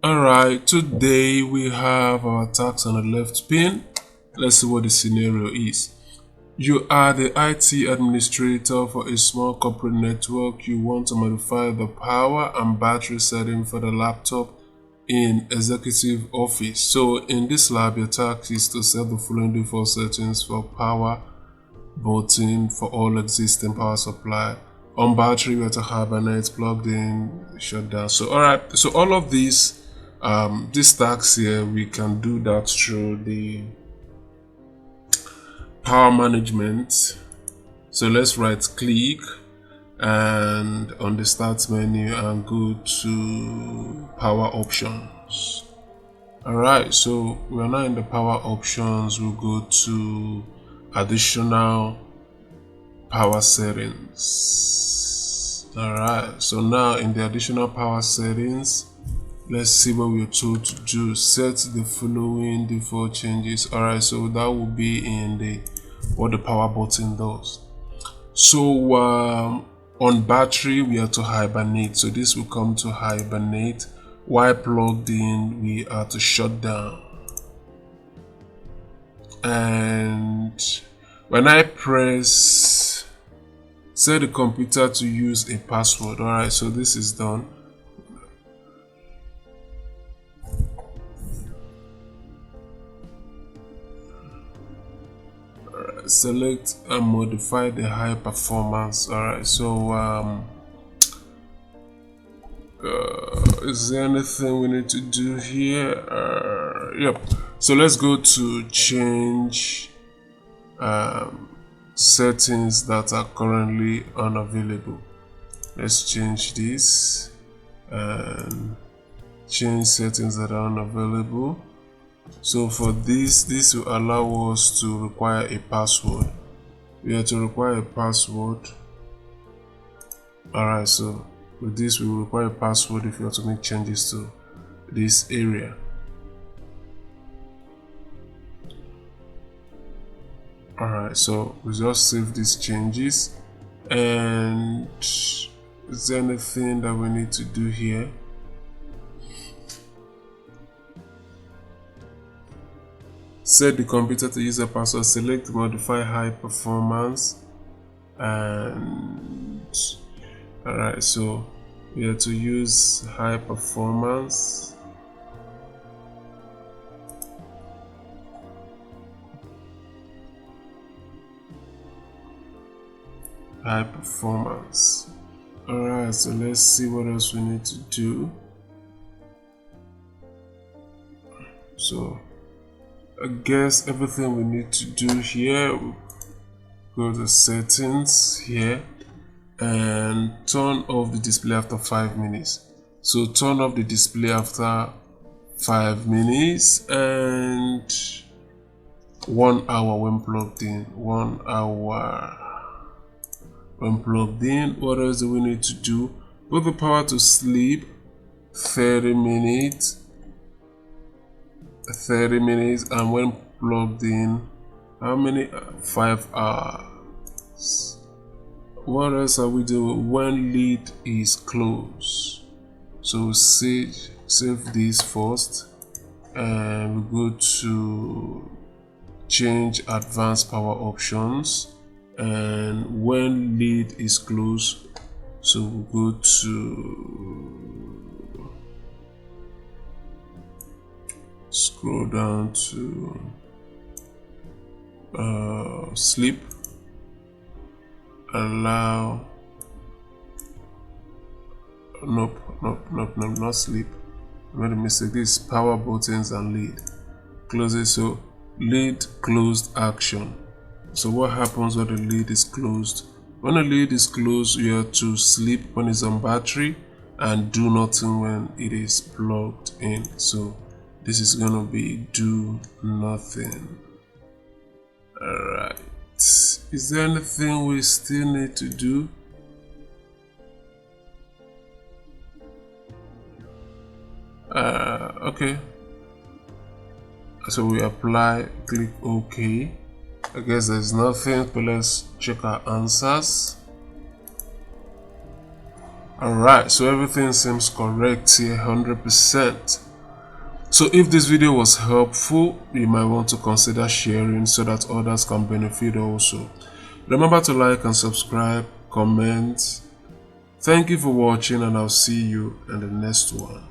Alright, today we have our task on the left pin. Let's see what the scenario is. You are the IT administrator for a small corporate network. You want to modify the power and battery setting for the laptop in executive office. So in this lab, your task is to set the following default settings for power button for all existing power supply. On battery, we have to hibernate, plugged in, shutdown. So alright, so all of these tasks here, we can do that through the power management. So let's right click and on the start menu and go to power options. Alright, so we are now in the power options. We'll go to additional power settings. Alright, so now in the additional power settings, let's see what we're told to do. Set the following default changes. Alright, so that will be in the what the power button does. So on battery, we have to hibernate. So this will come to hibernate. While plugged in, we are to shut down. And when I press set the computer to use a password. Alright, so this is done. Select and modify the high performance. Alright, so is there anything we need to do here? Yep, so let's go to change settings that are currently unavailable. Let's change this and change settings that are unavailable. So for this will allow us to require a password. We have to require a password. Alright, so with this we will require a password if you want to make changes to this area. Alright, so we just save these changes. And is there anything that we need to do here? Set the computer to use a password. Select modify high performance. And alright, so we have to use high performance. High performance. Alright, so let's see what else we need to do. So I guess everything we need to do here, go to settings here and turn off the display after 5 minutes. So turn off the display after 5 minutes and 1 hour when plugged in. 1 hour when plugged in. What else do we need to do? Put the power to sleep 30 minutes. 30 minutes, and when plugged in, how many? 5 hours. What else are we doing? When lid is closed. So save this first and we go to change advanced power options, and when lid is closed, so we go to scroll down to sleep, allow, nope, not sleep, I made a mistake. This is power buttons and lid, close it. So lid closed action. So what happens when the lid is closed? When the lid is closed, you have to sleep when it's on battery and do nothing when it is plugged in. So this is gonna be do nothing. Alright, is there anything we still need to do? Okay, so we apply, click OK. I guess there's nothing, but let's check our answers. Alright, so everything seems correct here, 100%. So if this video was helpful, you might want to consider sharing so that others can benefit also. Remember to like and subscribe, comment. Thank you for watching, and I'll see you in the next one.